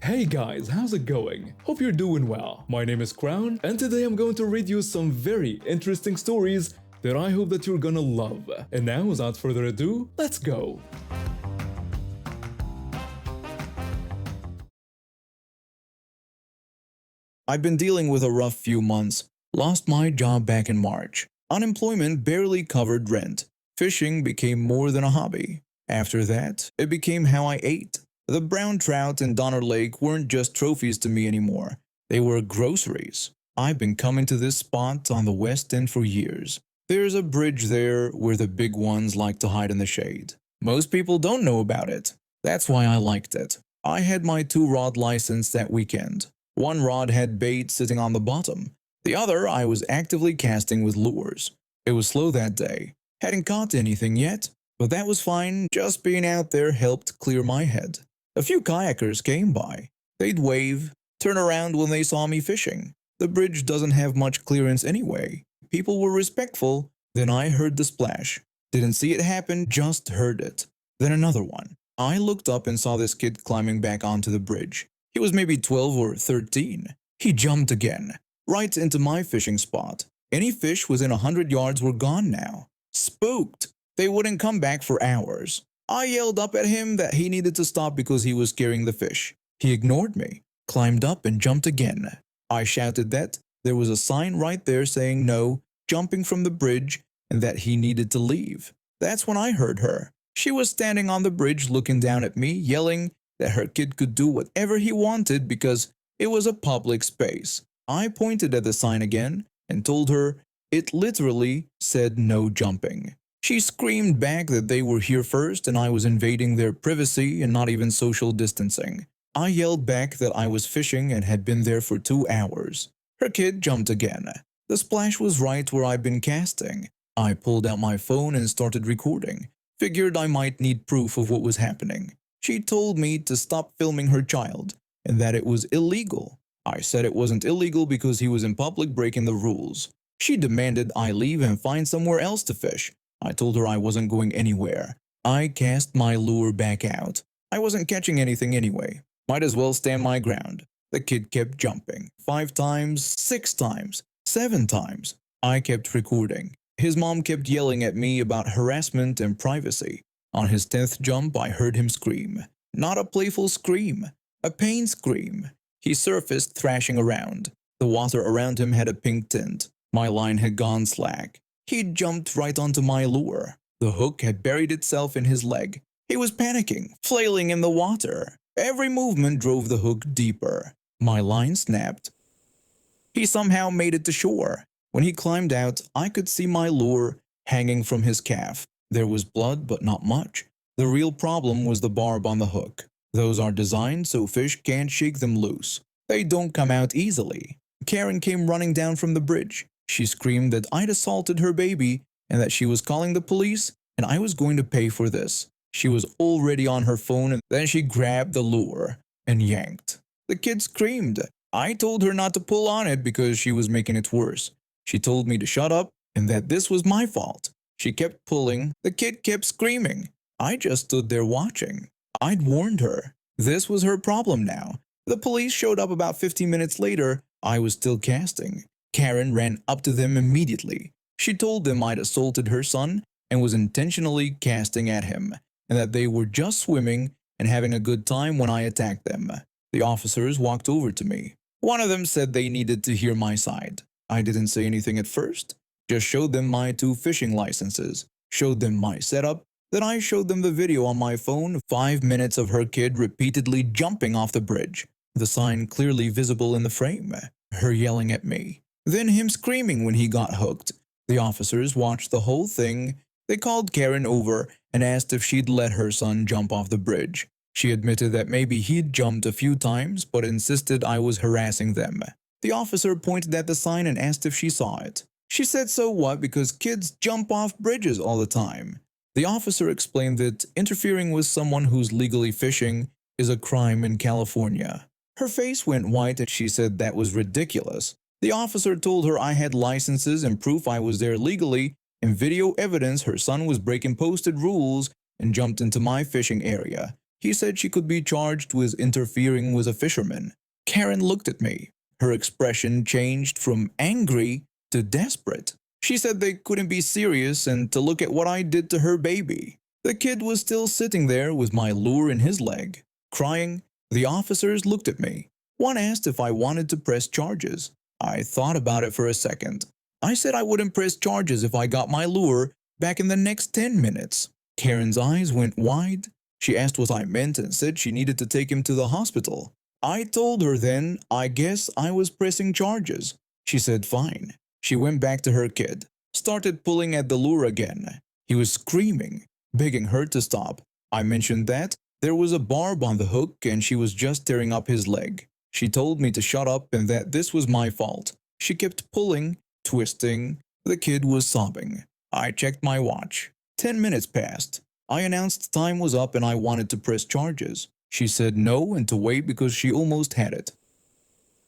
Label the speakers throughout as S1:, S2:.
S1: Hey guys, how's it going? Hope you're doing well. My name is Crown, and today I'm going to read you some very interesting stories that I hope that you're gonna love. And now, without further ado, let's go!
S2: I've been dealing with a rough few months. Lost my job back in March. Unemployment barely covered rent. Fishing became more than a hobby. After that, it became how I ate. The brown trout in Donner Lake weren't just trophies to me anymore. They were groceries. I've been coming to this spot on the West End for years. There's a bridge there where the big ones like to hide in the shade. Most people don't know about it. That's why I liked it. I had my 2-rod license that weekend. One rod had bait sitting on the bottom. The other I was actively casting with lures. It was slow that day. Hadn't caught anything yet, but that was fine. Just being out there helped clear my head. A few kayakers came by. They'd wave, turn around when they saw me fishing. The bridge doesn't have much clearance anyway. People were respectful. Then I heard the splash. Didn't see it happen, just heard it. Then another one. I looked up and saw this kid climbing back onto the bridge. He was maybe 12 or 13. He jumped again, right into my fishing spot. Any fish within 100 yards were gone now. Spooked. They wouldn't come back for hours. I yelled up at him that he needed to stop because he was scaring the fish. He ignored me, climbed up and jumped again. I shouted that there was a sign right there saying no, jumping from the bridge, and that he needed to leave. That's when I heard her. She was standing on the bridge looking down at me, yelling that her kid could do whatever he wanted because it was a public space. I pointed at the sign again and told her it literally said no jumping. She screamed back that they were here first and I was invading their privacy and not even social distancing. I yelled back that I was fishing and had been there for 2 hours. Her kid jumped again. The splash was right where I'd been casting. I pulled out my phone and started recording. Figured I might need proof of what was happening. She told me to stop filming her child and that it was illegal. I said it wasn't illegal because he was in public breaking the rules. She demanded I leave and find somewhere else to fish. I told her I wasn't going anywhere. I cast my lure back out. I wasn't catching anything anyway. Might as well stand my ground. The kid kept jumping. 5 times, 6 times, 7 times. I kept recording. His mom kept yelling at me about harassment and privacy. On his 10th jump, I heard him scream. Not a playful scream, a pain scream. He surfaced thrashing around. The water around him had a pink tint. My line had gone slack. He jumped right onto my lure. The hook had buried itself in his leg. He was panicking, flailing in the water. Every movement drove the hook deeper. My line snapped. He somehow made it to shore. When he climbed out, I could see my lure hanging from his calf. There was blood, but not much. The real problem was the barb on the hook. Those are designed so fish can't shake them loose. They don't come out easily. Karen came running down from the bridge. She screamed that I'd assaulted her baby and that she was calling the police and I was going to pay for this. She was already on her phone and then she grabbed the lure and yanked. The kid screamed. I told her not to pull on it because she was making it worse. She told me to shut up and that this was my fault. She kept pulling. The kid kept screaming. I just stood there watching. I'd warned her. This was her problem now. The police showed up about 15 minutes later. I was still casting. Karen ran up to them immediately. She told them I'd assaulted her son and was intentionally casting at him, and that they were just swimming and having a good time when I attacked them. The officers walked over to me. One of them said they needed to hear my side. I didn't say anything at first. Just showed them my 2 fishing licenses, showed them my setup, then I showed them the video on my phone, 5 minutes of her kid repeatedly jumping off the bridge, the sign clearly visible in the frame, her yelling at me, then him screaming when he got hooked. The officers watched the whole thing. They called Karen over and asked if she'd let her son jump off the bridge. She admitted that maybe he'd jumped a few times but insisted I was harassing them. The officer pointed at the sign and asked if she saw it. She said so what because kids jump off bridges all the time. The officer explained that interfering with someone who's legally fishing is a crime in California. Her face went white and she said that was ridiculous. The officer told her I had licenses and proof I was there legally and video evidence her son was breaking posted rules and jumped into my fishing area. He said she could be charged with interfering with a fisherman. Karen looked at me. Her expression changed from angry to desperate. She said they couldn't be serious and to look at what I did to her baby. The kid was still sitting there with my lure in his leg, crying. The officers looked at me. One asked if I wanted to press charges. I thought about it for a second. I said I wouldn't press charges if I got my lure back in the next 10 minutes. Karen's eyes went wide. She asked what I meant and said she needed to take him to the hospital. I told her then I guess I was pressing charges. She said fine. She went back to her kid, started pulling at the lure again. He was screaming, begging her to stop. I mentioned that there was a barb on the hook and she was just tearing up his leg. She told me to shut up and that this was my fault. She kept pulling, twisting. The kid was sobbing. I checked my watch. 10 minutes passed. I announced time was up and I wanted to press charges. She said no and to wait because she almost had it.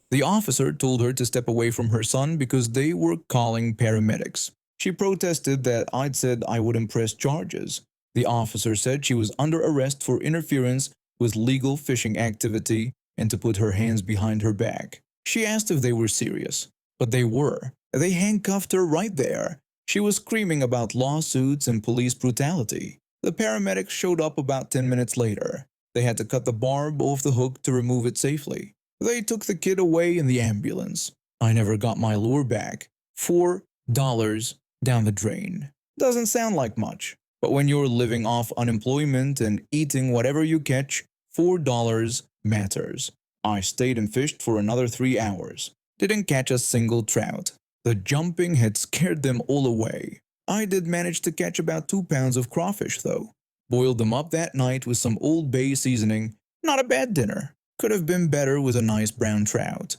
S2: The officer told her to step away from her son because they were calling paramedics. She protested that I'd said I wouldn't press charges. The officer said she was under arrest for interference with legal fishing activity and to put her hands behind her back. She asked if they were serious, but they were. They handcuffed her right there. She was screaming about lawsuits and police brutality. The paramedics showed up about 10 minutes later. They had to cut the barb off the hook to remove it safely. They took the kid away in the ambulance. I never got my lure back. $4 down the drain. Doesn't sound like much, but when you're living off unemployment and eating whatever you catch, $4 matters. I stayed and fished for another 3 hours. Didn't catch a single trout. The jumping had scared them all away. I did manage to catch about 2 pounds of crawfish though. Boiled them up that night with some Old Bay seasoning. Not a bad dinner. Could have been better with a nice brown trout.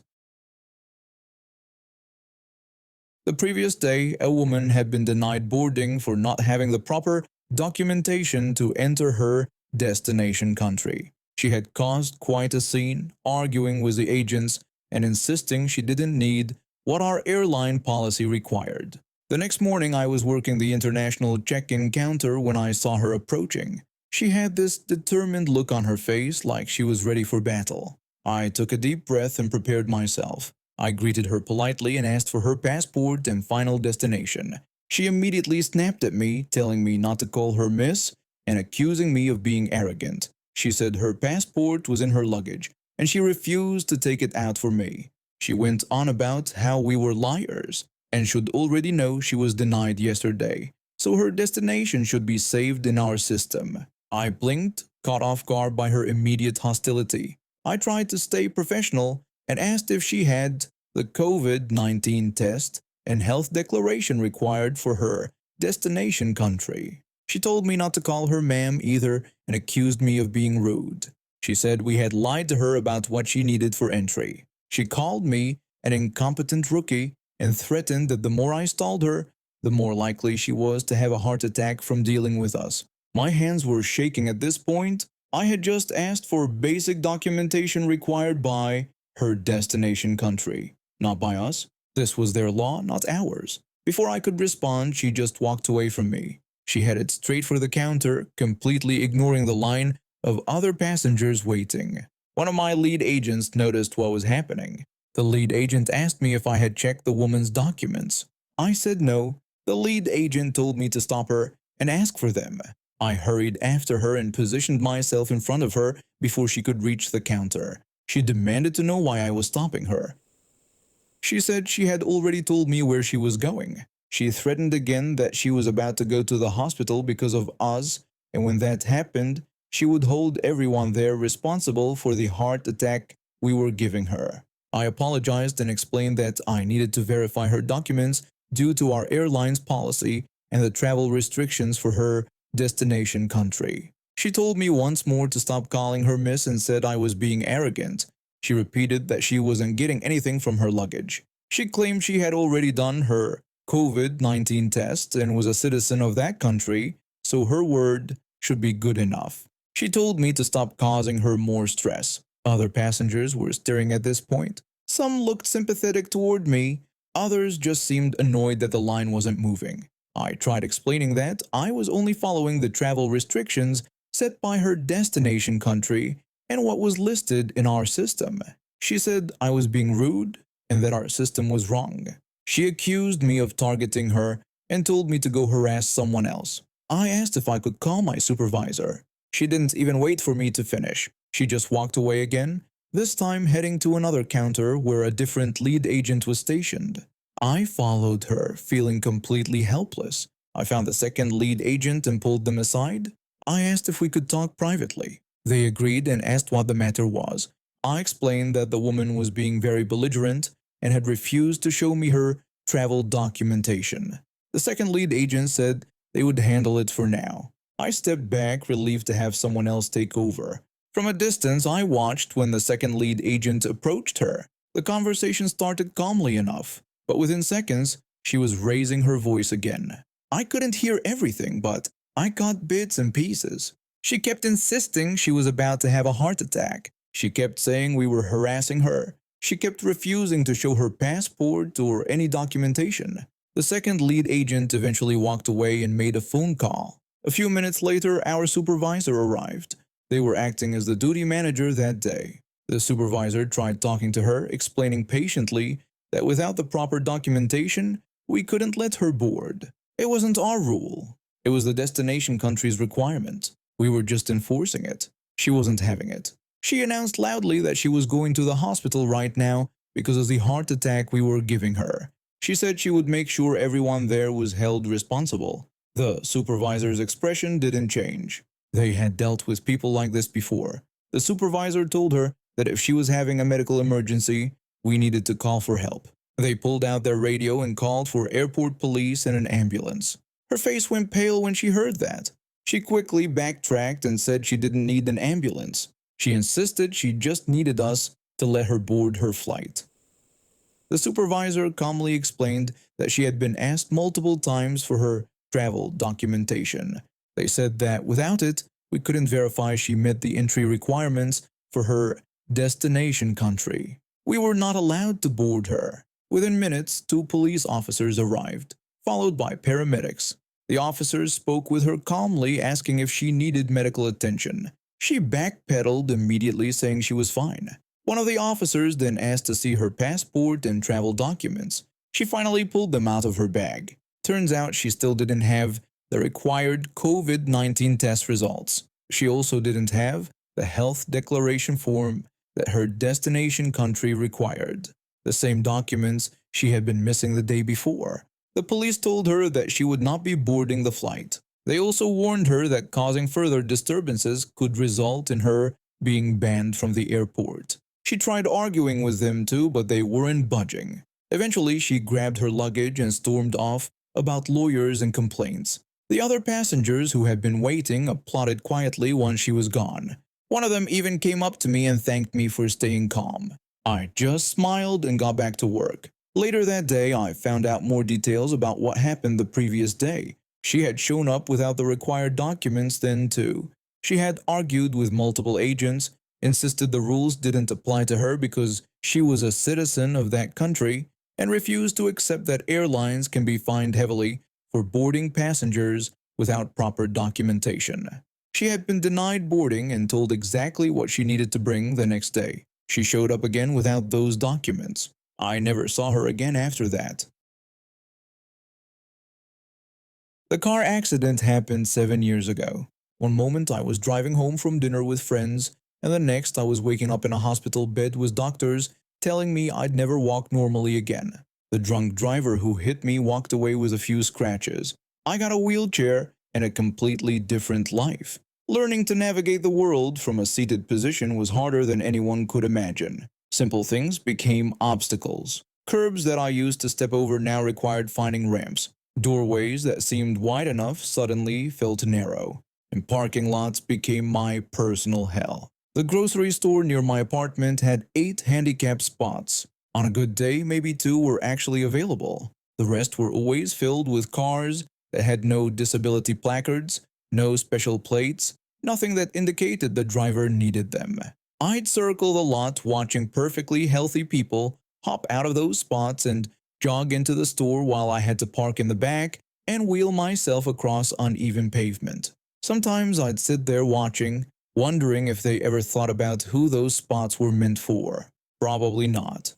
S2: The previous day, a woman had been denied boarding for not having the proper documentation to enter her destination country. She had caused quite a scene, arguing with the agents and insisting she didn't need what our airline policy required. The next morning, I was working the international check-in counter when I saw her approaching. She had this determined look on her face like she was ready for battle. I took a deep breath and prepared myself. I greeted her politely and asked for her passport and final destination. She immediately snapped at me, telling me not to call her miss and accusing me of being arrogant. She said her passport was in her luggage and she refused to take it out for me. She went on about how we were liars and should already know she was denied yesterday, so her destination should be saved in our system. I blinked, caught off guard by her immediate hostility. I tried to stay professional and asked if she had the COVID-19 test and health declaration required for her destination country. She told me not to call her ma'am either and accused me of being rude. She said we had lied to her about what she needed for entry. She called me an incompetent rookie and threatened that the more I stalled her, the more likely she was to have a heart attack from dealing with us. My hands were shaking at this point. I had just asked for basic documentation required by her destination country, not by us. This was their law, not ours. Before I could respond, she just walked away from me. She headed straight for the counter, completely ignoring the line of other passengers waiting. One of my lead agents noticed what was happening. The lead agent asked me if I had checked the woman's documents. I said no. The lead agent told me to stop her and ask for them. I hurried after her and positioned myself in front of her before she could reach the counter. She demanded to know why I was stopping her. She said she had already told me where she was going. She threatened again that she was about to go to the hospital because of us, and when that happened, she would hold everyone there responsible for the heart attack we were giving her. I apologized and explained that I needed to verify her documents due to our airline's policy and the travel restrictions for her destination country. She told me once more to stop calling her miss and said I was being arrogant. She repeated that she wasn't getting anything from her luggage. She claimed she had already done her COVID-19 test and was a citizen of that country, so her word should be good enough. She told me to stop causing her more stress. Other passengers were staring at this point. Some looked sympathetic toward me. Others just seemed annoyed that the line wasn't moving. I tried explaining that I was only following the travel restrictions set by her destination country and what was listed in our system. She said I was being rude and that our system was wrong. She accused me of targeting her and told me to go harass someone else. I asked if I could call my supervisor. She didn't even wait for me to finish. She just walked away again, this time heading to another counter where a different lead agent was stationed. I followed her, feeling completely helpless. I found the second lead agent and pulled them aside. I asked if we could talk privately. They agreed and asked what the matter was. I explained that the woman was being very belligerent and had refused to show me her travel documentation. The second lead agent said they would handle it for now. I stepped back, relieved to have someone else take over. From a distance, I watched when the second lead agent approached her. The conversation started calmly enough, but within seconds, she was raising her voice again. I couldn't hear everything, but I caught bits and pieces. She kept insisting she was about to have a heart attack. She kept saying we were harassing her. She kept refusing to show her passport or any documentation. The second lead agent eventually walked away and made a phone call. A few minutes later, our supervisor arrived. They were acting as the duty manager that day. The supervisor tried talking to her, explaining patiently that without the proper documentation, we couldn't let her board. It wasn't our rule. It was the destination country's requirement. We were just enforcing it. She wasn't having it. She announced loudly that she was going to the hospital right now because of the heart attack we were giving her. She said she would make sure everyone there was held responsible. The supervisor's expression didn't change. They had dealt with people like this before. The supervisor told her that if she was having a medical emergency, we needed to call for help. They pulled out their radio and called for airport police and an ambulance. Her face went pale when she heard that. She quickly backtracked and said she didn't need an ambulance. She insisted she just needed us to let her board her flight. The supervisor calmly explained that she had been asked multiple times for her travel documentation. They said that without it, we couldn't verify she met the entry requirements for her destination country. We were not allowed to board her. Within minutes, 2 police officers arrived, followed by paramedics. The officers spoke with her calmly, asking if she needed medical attention. She backpedaled immediately, saying she was fine. One of the officers then asked to see her passport and travel documents. She finally pulled them out of her bag. Turns out she still didn't have the required COVID-19 test results. She also didn't have the health declaration form that her destination country required, the same documents she had been missing the day before. The police told her that she would not be boarding the flight. They also warned her that causing further disturbances could result in her being banned from the airport. She tried arguing with them too, but they weren't budging. Eventually, she grabbed her luggage and stormed off about lawyers and complaints. The other passengers who had been waiting applauded quietly once she was gone. One of them even came up to me and thanked me for staying calm. I just smiled and got back to work. Later that day, I found out more details about what happened the previous day. She had shown up without the required documents then too. She had argued with multiple agents, insisted the rules didn't apply to her because she was a citizen of that country, and refused to accept that airlines can be fined heavily for boarding passengers without proper documentation. She had been denied boarding and told exactly what she needed to bring the next day. She showed up again without those documents. I never saw her again after that. The car accident happened 7 years ago. One moment I was driving home from dinner with friends, and the next I was waking up in a hospital bed with doctors telling me I'd never walk normally again. The drunk driver who hit me walked away with a few scratches. I got a wheelchair and a completely different life. Learning to navigate the world from a seated position was harder than anyone could imagine. Simple things became obstacles. Curbs that I used to step over now required finding ramps. Doorways that seemed wide enough suddenly felt narrow, and parking lots became my personal hell. The grocery store near my apartment had 8 handicapped spots. On a good day, maybe 2 were actually available. The rest were always filled with cars that had no disability placards, no special plates, nothing that indicated the driver needed them. I'd circle the lot watching perfectly healthy people hop out of those spots and jog into the store while I had to park in the back and wheel myself across uneven pavement. Sometimes I'd sit there watching, wondering if they ever thought about who those spots were meant for. Probably not.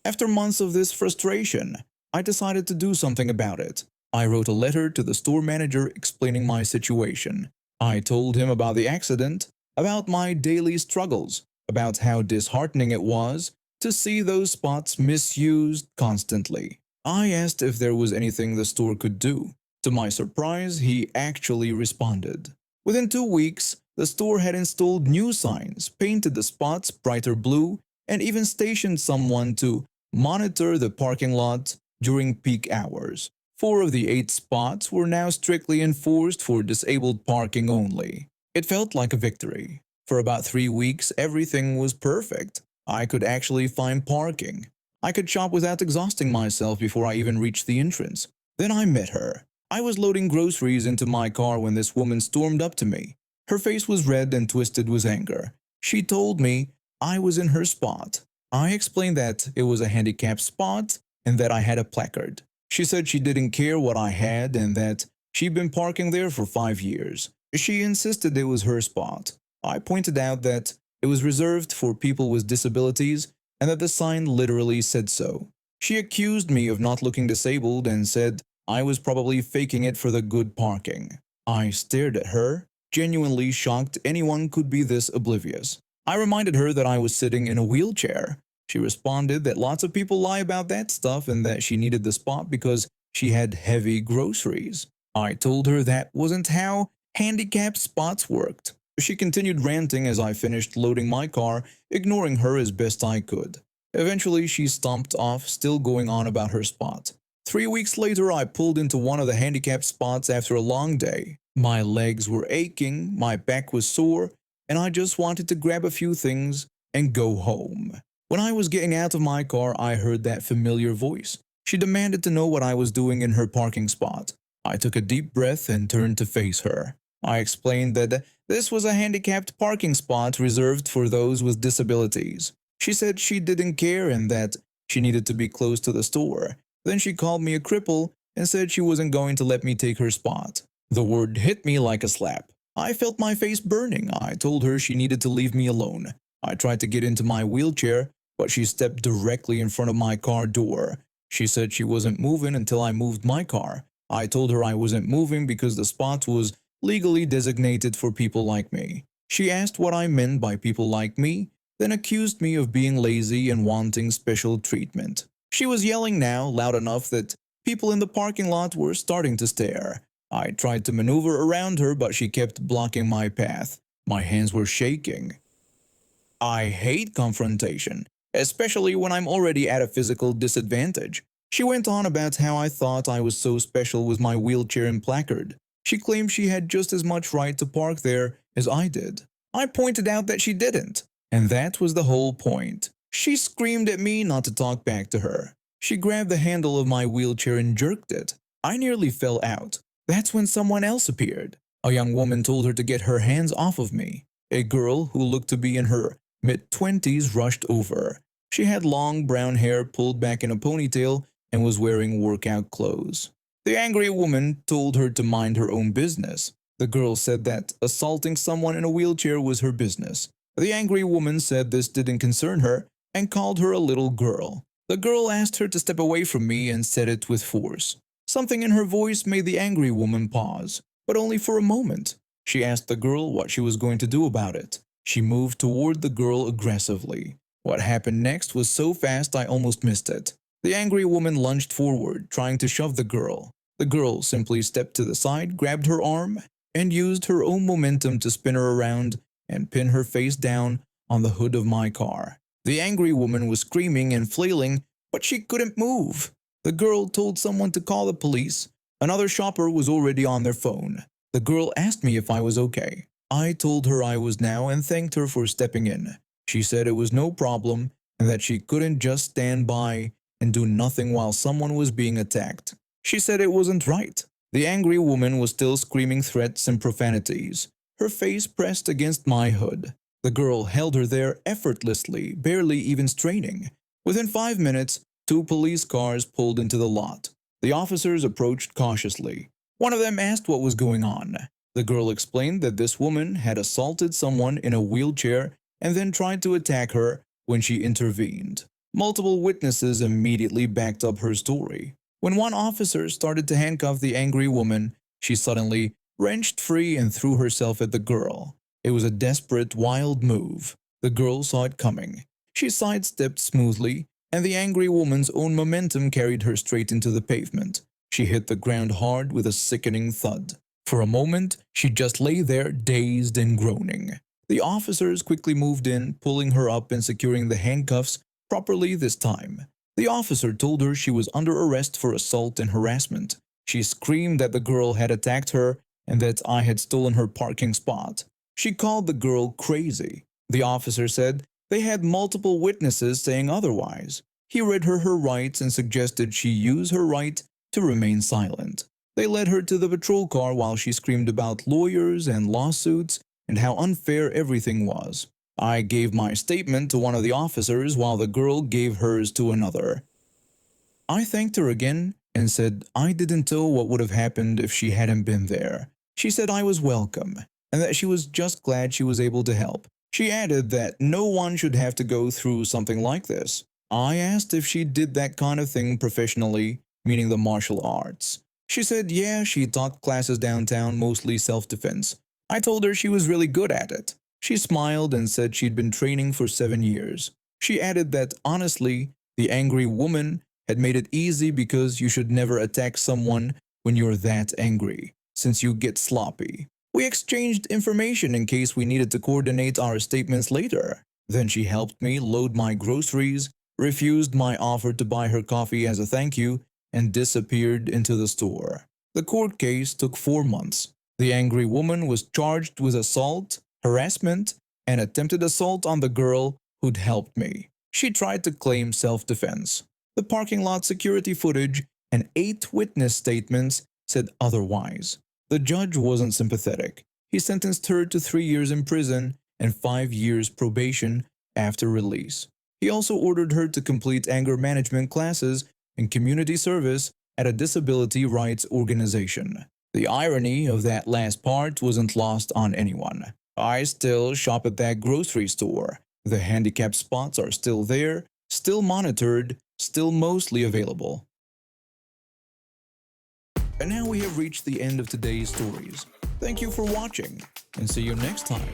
S2: After months of this frustration, I decided to do something about it. I wrote a letter to the store manager explaining my situation. I told him about the accident, about my daily struggles, about how disheartening it was to see those spots misused constantly. I asked if there was anything the store could do. To my surprise, he actually responded. Within 2 weeks, the store had installed new signs, painted the spots brighter blue, and even stationed someone to monitor the parking lot during peak hours. 4 of the 8 spots were now strictly enforced for disabled parking only. It felt like a victory. For about 3 weeks, everything was perfect. I could actually find parking. I could shop without exhausting myself before I even reached the entrance. Then I met her. I was loading groceries into my car when this woman stormed up to me. Her face was red and twisted with anger. She told me I was in her spot. I explained that it was a handicapped spot and that I had a placard. She said she didn't care what I had and that she'd been parking there for 5 years. She insisted it was her spot. I pointed out that it was reserved for people with disabilities and that the sign literally said so. She accused me of not looking disabled and said I was probably faking it for the good parking. I stared at her, genuinely shocked anyone could be this oblivious. I reminded her that I was sitting in a wheelchair. She responded that lots of people lie about that stuff and that she needed the spot because she had heavy groceries. I told her that wasn't how handicapped spots worked. She continued ranting as I finished loading my car, ignoring her as best I could. Eventually, she stomped off, still going on about her spot. 3 weeks later, I pulled into one of the handicapped spots after a long day. My legs were aching, my back was sore, and I just wanted to grab a few things and go home. When I was getting out of my car, I heard that familiar voice. She demanded to know what I was doing in her parking spot. I took a deep breath and turned to face her. I explained that this was a handicapped parking spot reserved for those with disabilities. She said she didn't care and that she needed to be close to the store. Then she called me a cripple and said she wasn't going to let me take her spot. The word hit me like a slap. I felt my face burning. I told her she needed to leave me alone. I tried to get into my wheelchair, but she stepped directly in front of my car door. She said she wasn't moving until I moved my car. I told her I wasn't moving because the spot was legally designated for people like me. She asked what I meant by people like me, then accused me of being lazy and wanting special treatment. She was yelling now, loud enough that people in the parking lot were starting to stare. I tried to maneuver around her, but she kept blocking my path. My hands were shaking. I hate confrontation, especially when I'm already at a physical disadvantage. She went on about how I thought I was so special with my wheelchair and placard. She claimed she had just as much right to park there as I did. I pointed out that she didn't, and that was the whole point. She screamed at me not to talk back to her. She grabbed the handle of my wheelchair and jerked it. I nearly fell out. That's when someone else appeared. A young woman told her to get her hands off of me. A girl who looked to be in her mid-20s rushed over. She had long brown hair pulled back in a ponytail and was wearing workout clothes. The angry woman told her to mind her own business. The girl said that assaulting someone in a wheelchair was her business. The angry woman said this didn't concern her and called her a little girl. The girl asked her to step away from me and said it with force. Something in her voice made the angry woman pause, but only for a moment. She asked the girl what she was going to do about it. She moved toward the girl aggressively. What happened next was so fast I almost missed it. The angry woman lunged forward, trying to shove the girl. The girl simply stepped to the side, grabbed her arm, and used her own momentum to spin her around and pin her face down on the hood of my car. The angry woman was screaming and flailing, but she couldn't move. The girl told someone to call the police. Another shopper was already on their phone. The girl asked me if I was okay. I told her I was now and thanked her for stepping in. She said it was no problem and that she couldn't just stand by and do nothing while someone was being attacked. She said it wasn't right. The angry woman was still screaming threats and profanities, her face pressed against my hood. The girl held her there effortlessly, barely even straining. Within 5 minutes, 2 police cars pulled into the lot. The officers approached cautiously. One of them asked what was going on. The girl explained that this woman had assaulted someone in a wheelchair and then tried to attack her when she intervened. Multiple witnesses immediately backed up her story. When one officer started to handcuff the angry woman, she suddenly wrenched free and threw herself at the girl. It was a desperate, wild move. The girl saw it coming. She sidestepped smoothly, and the angry woman's own momentum carried her straight into the pavement. She hit the ground hard with a sickening thud. For a moment, she just lay there, dazed and groaning. The officers quickly moved in, pulling her up and securing the handcuffs properly this time. The officer told her she was under arrest for assault and harassment. She screamed that the girl had attacked her and that I had stolen her parking spot. She called the girl crazy. The officer said they had multiple witnesses saying otherwise. He read her rights and suggested she use her right to remain silent. They led her to the patrol car while she screamed about lawyers and lawsuits and how unfair everything was. I gave my statement to one of the officers while the girl gave hers to another. I thanked her again and said I didn't know what would have happened if she hadn't been there. She said I was welcome and that she was just glad she was able to help. She added that no one should have to go through something like this. I asked if she did that kind of thing professionally, meaning the martial arts. She said yeah, she taught classes downtown, mostly self-defense. I told her she was really good at it. She smiled and said she'd been training for 7 years. She added that honestly, the angry woman had made it easy because you should never attack someone when you're that angry, since you get sloppy. We exchanged information in case we needed to coordinate our statements later. Then she helped me load my groceries, refused my offer to buy her coffee as a thank you, and disappeared into the store. The court case took 4 months. The angry woman was charged with assault, harassment, and attempted assault on the girl who'd helped me. She tried to claim self-defense. The parking lot security footage and 8 witness statements said otherwise. The judge wasn't sympathetic. He sentenced her to 3 years in prison and 5 years probation after release. He also ordered her to complete anger management classes and community service at a disability rights organization. The irony of that last part wasn't lost on anyone. I still shop at that grocery store. The handicapped spots are still there, still monitored, still mostly available. And now we have reached the end of today's stories. Thank you for watching, and see you next time.